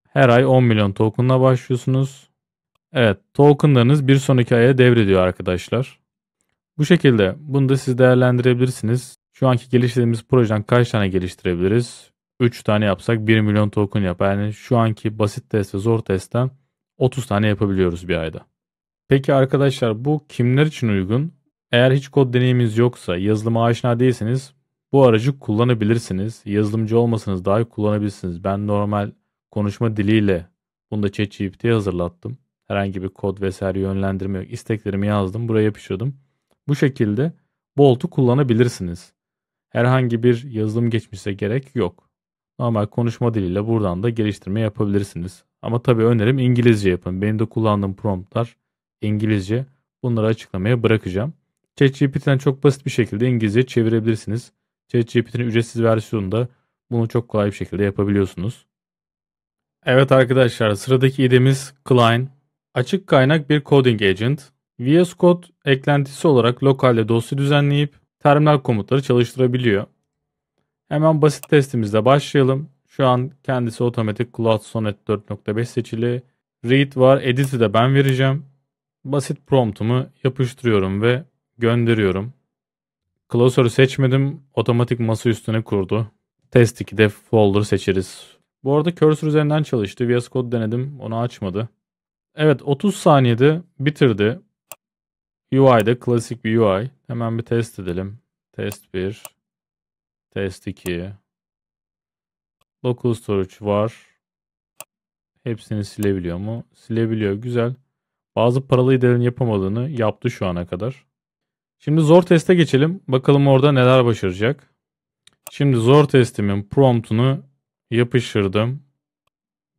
Her ay 10 milyon tokenla başlıyorsunuz. Evet, tokenlarınız bir sonraki aya devrediyor arkadaşlar. Bu şekilde bunu da siz değerlendirebilirsiniz. Şu anki geliştirdiğimiz projeden kaç tane geliştirebiliriz? 3 tane yapsak 1 milyon token yapar. Yani şu anki basit test ve zor testten 30 tane yapabiliyoruz bir ayda. Peki arkadaşlar, bu kimler için uygun? Eğer hiç kod deneyiminiz yoksa, yazılıma aşina değilseniz bu aracı kullanabilirsiniz. Yazılımcı olmasanız dahi kullanabilirsiniz. Ben normal konuşma diliyle bunu da ChatGPT'ye hazırlattım. Herhangi bir kod vesaire yönlendirme yok. İsteklerimi yazdım, buraya yapıştırdım. Bu şekilde Bolt'u kullanabilirsiniz. Herhangi bir yazılım geçmişe gerek yok. Normal konuşma diliyle buradan da geliştirme yapabilirsiniz. Ama tabii önerim İngilizce yapın. Benim de kullandığım promptlar İngilizce. Bunları açıklamaya bırakacağım. ChatGPT'den çok basit bir şekilde İngilizce çevirebilirsiniz. ChatGPT'nin ücretsiz versiyonunda bunu çok kolay bir şekilde yapabiliyorsunuz. Evet arkadaşlar, sıradaki idemiz Cline. Açık kaynak bir coding agent. VS Code eklentisi olarak lokalde dosya düzenleyip terminal komutları çalıştırabiliyor. Hemen basit testimizle başlayalım. Şu an kendisi otomatik Cloud Sonnet 4.5 seçili. Read var, edit'i de ben vereceğim. Basit promptumu yapıştırıyorum ve gönderiyorum. Klasörü seçmedim. Otomatik masa üstüne kurdu. Test 2'de folder seçeriz. Bu arada cursor üzerinden çalıştı. VS Code denedim. Onu açmadı. Evet, 30 saniyede bitirdi. UI'de klasik bir UI. Hemen bir test edelim. Test 1. Test 2. Local storage var. Hepsini silebiliyor mu? Silebiliyor. Güzel. Bazı paralı IDE'lerin yapamadığını yaptı şu ana kadar. Şimdi zor teste geçelim. Bakalım orada neler başaracak. Şimdi zor testimin promptunu yapıştırdım.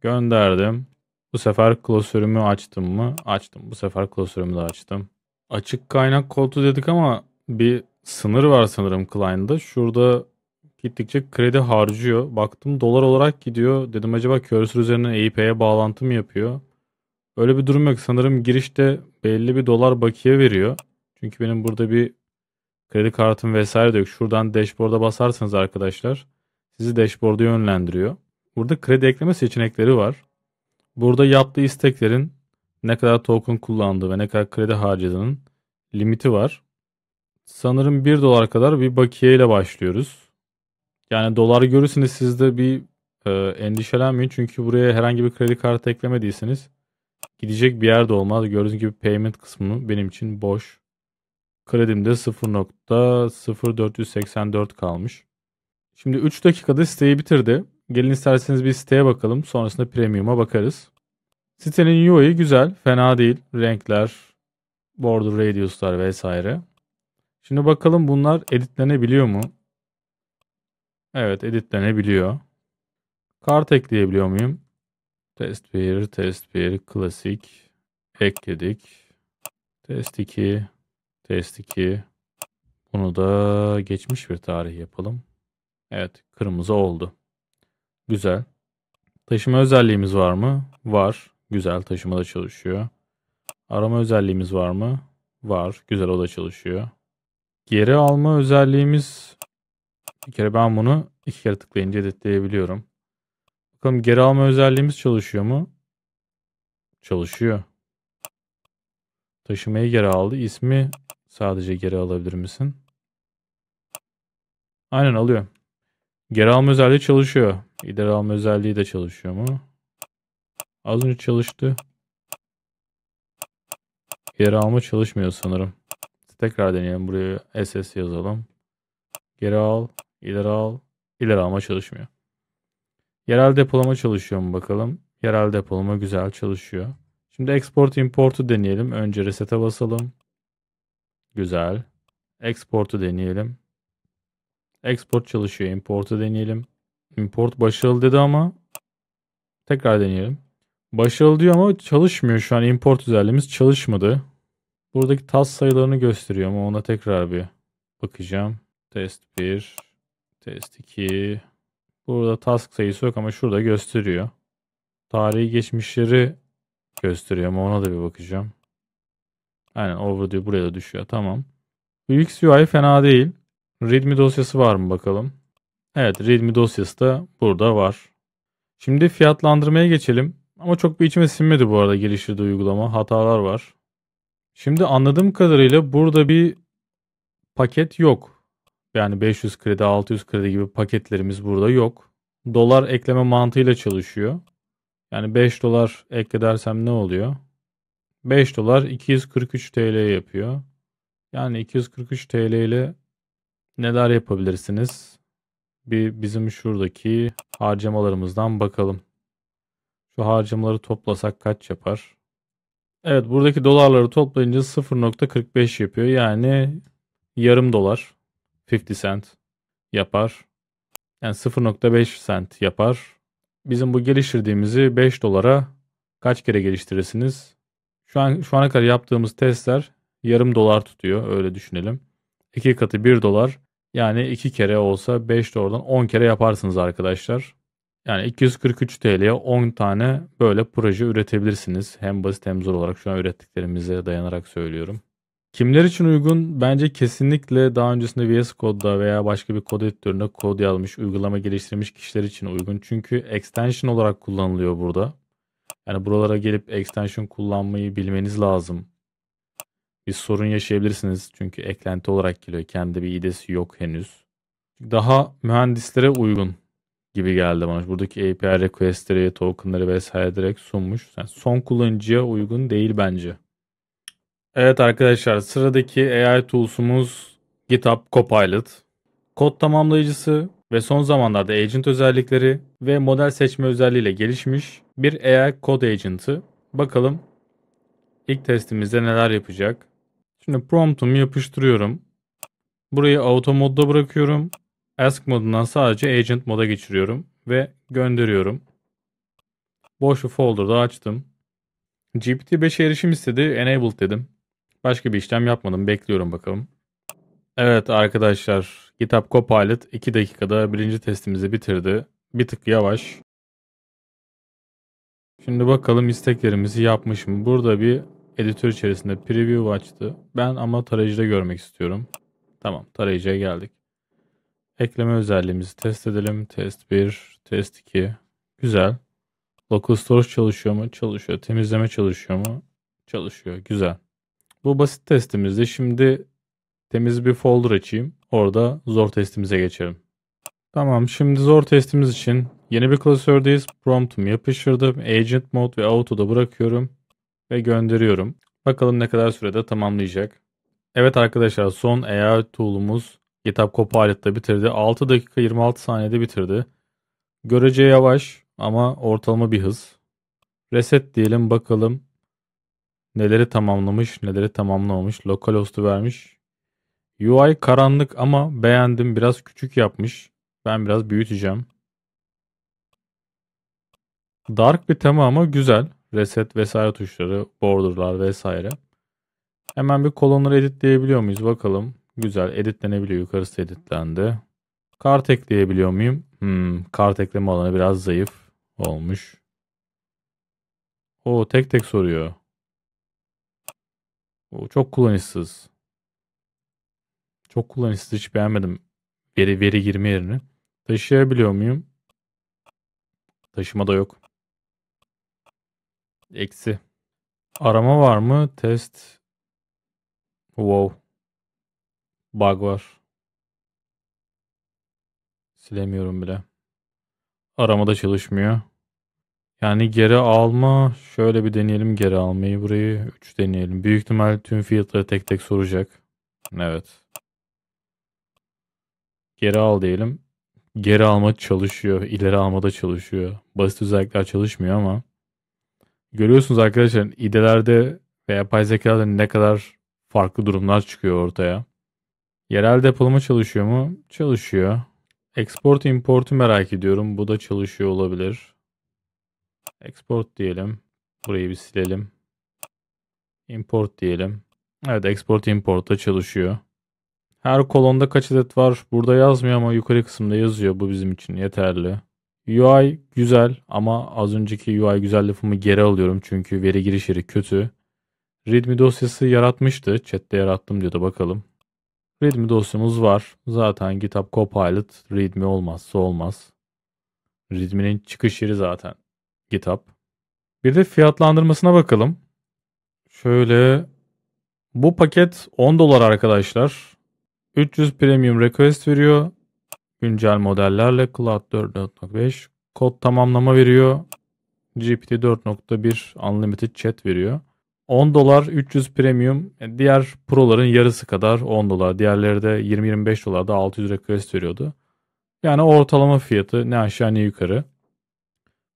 Gönderdim. Bu sefer klasörümü açtım mı? Açtım. Bu sefer klasörümü de açtım. Açık kaynak kodu dedik ama bir sınır var sanırım client'da. Şurada gittikçe kredi harcıyor. Baktım dolar olarak gidiyor. Dedim acaba cursor üzerinden EIP'ye bağlantı mı yapıyor? Öyle bir durum yok. Sanırım girişte belli bir dolar bakiye veriyor. Çünkü benim burada bir kredi kartım vesaire de yok. Şuradan dashboard'a basarsanız arkadaşlar sizi dashboard'a yönlendiriyor. Burada kredi ekleme seçenekleri var. Burada yaptığı isteklerin ne kadar token kullandığı ve ne kadar kredi harcadığının limiti var. Sanırım 1 dolar kadar bir bakiye ile başlıyoruz. Yani dolar görürseniz siz de bir endişelenmeyin. Çünkü buraya herhangi bir kredi kartı eklemediyseniz gidecek bir yer de olmaz. Gördüğünüz gibi payment kısmı benim için boş. Kredimde 0.0484 kalmış. Şimdi 3 dakikada siteyi bitirdi. Gelin isterseniz bir siteye bakalım. Sonrasında premium'a bakarız. Sitenin UI güzel, fena değil. Renkler, border radius'lar vesaire. Şimdi bakalım bunlar editlenebiliyor mu? Evet, editlenebiliyor. Kart ekleyebiliyor muyum? Test 1, test 1, klasik. Ekledik. Test 2, test 2. Bunu da geçmiş bir tarih yapalım. Evet, kırmızı oldu. Güzel. Taşıma özelliğimiz var mı? Var. Güzel, taşıma da çalışıyor. Arama özelliğimiz var mı? Var. Güzel, o da çalışıyor. Geri alma özelliğimiz, bir kere ben bunu 2 kere tıklayınca editleyebiliyorum. Bakalım geri alma özelliğimiz çalışıyor mu? Çalışıyor. Taşımayı geri aldı. İsmi sadece geri alabilir misin? Aynen alıyor. Geri alma özelliği çalışıyor. İleri alma özelliği de çalışıyor mu? Az önce çalıştı. Geri alma çalışmıyor sanırım. Tekrar deneyelim. Buraya SS yazalım. Geri al, ileri al. İleri alma çalışmıyor. Yerel depolama çalışıyor mu bakalım. Yerel depolama güzel çalışıyor. Şimdi export import'u deneyelim. Önce reset'e basalım. Güzel. Export'u deneyelim. Export çalışıyor. Import'u deneyelim. Import başarılı dedi ama tekrar deneyelim. Başarılı diyor ama çalışmıyor. Şu an import özelliğimiz çalışmadı. Buradaki task sayılarını gösteriyor ama ona tekrar bir bakacağım. Test 1, test 2. Burada task sayısı yok ama şurada gösteriyor. Tarihi geçmişleri gösteriyor ama ona da bir bakacağım. Aynen, overdue buraya da düşüyor. Tamam. UX UI fena değil. README dosyası var mı bakalım. Evet, README dosyası da burada var. Şimdi fiyatlandırmaya geçelim. Ama çok bir içime sinmedi bu arada geliştirdiği uygulama. Hatalar var. Şimdi anladığım kadarıyla burada bir paket yok. Yani 500 kredi, 600 kredi gibi paketlerimiz burada yok. Dolar ekleme mantığıyla çalışıyor. Yani 5 dolar ekledersem ne oluyor? 5 dolar 243 TL yapıyor. Yani 243 TL ile neler yapabilirsiniz? Bizim şuradaki harcamalarımızdan bakalım. Şu harcamaları toplasak kaç yapar? Evet, buradaki dolarları toplayınca 0.45 yapıyor. Yani yarım dolar 50 cent yapar. Yani 0.5 cent yapar. Bizim bu geliştirdiğimizi 5 dolara kaç kere geliştirirsiniz? Şu ana kadar yaptığımız testler yarım dolar tutuyor. Öyle düşünelim. 2 katı 1 dolar. Yani 2 kere olsa 5 dolardan 10 kere yaparsınız arkadaşlar. Yani 243 TL'ye 10 tane böyle proje üretebilirsiniz. Hem basit hem zor olarak şu an ürettiklerimize dayanarak söylüyorum. Kimler için uygun? Bence kesinlikle daha öncesinde VS Code'da veya başka bir kod editöründe kod yazmış, uygulama geliştirmiş kişiler için uygun. Çünkü extension olarak kullanılıyor burada. Yani buralara gelip extension kullanmayı bilmeniz lazım. Bir sorun yaşayabilirsiniz çünkü eklenti olarak geliyor. Kendi bir IDE'si yok henüz. Daha mühendislere uygun gibi geldi bana. Buradaki API request'leri, token'ları vesaire direkt sunmuş. Yani son kullanıcıya uygun değil bence. Evet arkadaşlar, sıradaki AI tools'umuz GitHub Copilot. Kod tamamlayıcısı ve son zamanlarda agent özellikleri ve model seçme özelliğiyle gelişmiş bir AI Code Agent'ı. Bakalım ilk testimizde neler yapacak. Şimdi promptumu yapıştırıyorum. Burayı auto modda bırakıyorum. Ask modundan sadece agent moda geçiriyorum ve gönderiyorum. Boş bir folder'da açtım. GPT-5'e erişim istedi. Enabled dedim. Başka bir işlem yapmadım. Bekliyorum bakalım. Evet arkadaşlar, GitHub Copilot 2 dakikada birinci testimizi bitirdi. Bir tık yavaş. Şimdi bakalım isteklerimizi yapmış mı? Burada bir editör içerisinde preview açtı. Ben ama tarayıcıda görmek istiyorum. Tamam, tarayıcıya geldik. Ekleme özelliğimizi test edelim. Test 1, test 2. Güzel. Local storage çalışıyor mu? Çalışıyor. Temizleme çalışıyor mu? Çalışıyor. Güzel. Bu basit testimizde şimdi temiz bir folder açayım. Orada zor testimize geçelim. Tamam, şimdi zor testimiz için yeni bir klasördeyiz. Prompt'umu yapıştırdım. Agent Mode ve Auto'da bırakıyorum ve gönderiyorum. Bakalım ne kadar sürede tamamlayacak. Evet arkadaşlar, son AI tool'umuz GitHub Copilot'ta bitirdi. 6 dakika 26 saniyede bitirdi. Görece yavaş ama ortalama bir hız. Reset diyelim, bakalım neleri tamamlamış, neleri tamamlamamış. Localhost'u vermiş. UI karanlık ama beğendim. Biraz küçük yapmış. Ben biraz büyüteceğim. Dark bir tema ama güzel. Reset vesaire tuşları, borderlar vesaire. Hemen bir kolonları editleyebiliyor muyuz bakalım. Güzel, editlenebiliyor. Yukarısı editlendi. Kart ekleyebiliyor muyum? Kart ekleme alanı biraz zayıf olmuş. O tek tek soruyor. O çok kullanışsız. Çok kullanışsız, hiç beğenmedim. Veri girme yerini. Taşıyabiliyor muyum? Taşıma da yok. Eksi. Arama var mı? Test. Wow. Bug var. Silemiyorum bile. Aramada çalışmıyor. Yani geri alma. Şöyle bir deneyelim geri almayı, burayı. 3 deneyelim. Büyük ihtimal tüm fiyatları tek tek soracak. Evet. Geri al diyelim. Geri alma çalışıyor. İleri almada çalışıyor. Basit özellikler çalışmıyor ama. Görüyorsunuz arkadaşlar, IDE'lerde ve yapay zekada ne kadar farklı durumlar çıkıyor ortaya. Yerel depolama çalışıyor mu? Çalışıyor. Export import'u merak ediyorum. Bu da çalışıyor olabilir. Export diyelim. Burayı bir silelim. Import diyelim. Evet, export import da çalışıyor. Her kolonda kaç adet var? Burada yazmıyor ama yukarı kısımda yazıyor. Bu bizim için yeterli. UI güzel ama az önceki UI güzel lafımı geri alıyorum. Çünkü veri giriş yeri kötü. README dosyası yaratmıştı. Chat'te yarattım diyordu, bakalım. README dosyamız var. Zaten GitHub Copilot README olmazsa olmaz. README'nin çıkış yeri zaten GitHub. Bir de fiyatlandırmasına bakalım. Şöyle, bu paket $10 arkadaşlar. 300 premium request veriyor. Güncel modellerle Cloud 4.5. Kod tamamlama veriyor. GPT 4.1 Unlimited Chat veriyor. $10 300 premium. Diğer proların yarısı kadar $10. Diğerleri de 20-25 dolarda 600 request veriyordu. Yani ortalama fiyatı ne aşağı ne yukarı.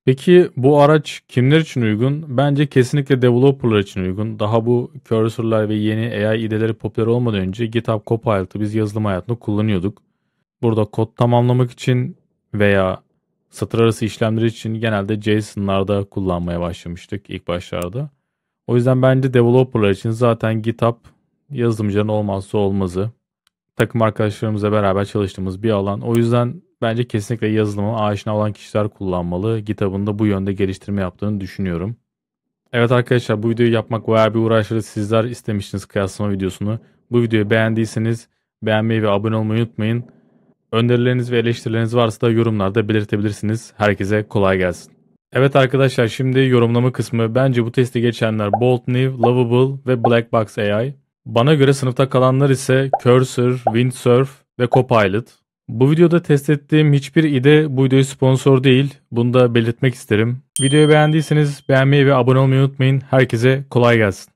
Peki bu araç kimler için uygun? Bence kesinlikle developerlar için uygun. Daha bu cursor'lar ve yeni AI IDE'leri popüler olmadan önce GitHub Copilot'ı biz yazılım hayatında kullanıyorduk. Burada kod tamamlamak için veya satır arası işlemleri için genelde JSON'larda kullanmaya başlamıştık ilk başlarda. O yüzden bence developerlar için zaten GitHub yazılımcıların olmazsa olmazı. Takım arkadaşlarımızla beraber çalıştığımız bir alan. O yüzden bence kesinlikle yazılıma aşina olan kişiler kullanmalı. GitHub'ın da bu yönde geliştirme yaptığını düşünüyorum. Evet arkadaşlar, bu videoyu yapmak bayağı bir uğraştırdı. Sizler istemiştiniz kıyaslama videosunu. Bu videoyu beğendiyseniz beğenmeyi ve abone olmayı unutmayın. Önerileriniz ve eleştirileriniz varsa da yorumlarda belirtebilirsiniz. Herkese kolay gelsin. Evet arkadaşlar, şimdi yorumlama kısmı. Bence bu testi geçenler Bold New, Lovable ve Black Box AI. Bana göre sınıfta kalanlar ise Cursor, Windsurf ve Copilot. Bu videoda test ettiğim hiçbir IDE bu videoyu sponsor değil. Bunu da belirtmek isterim. Videoyu beğendiyseniz beğenmeyi ve abone olmayı unutmayın. Herkese kolay gelsin.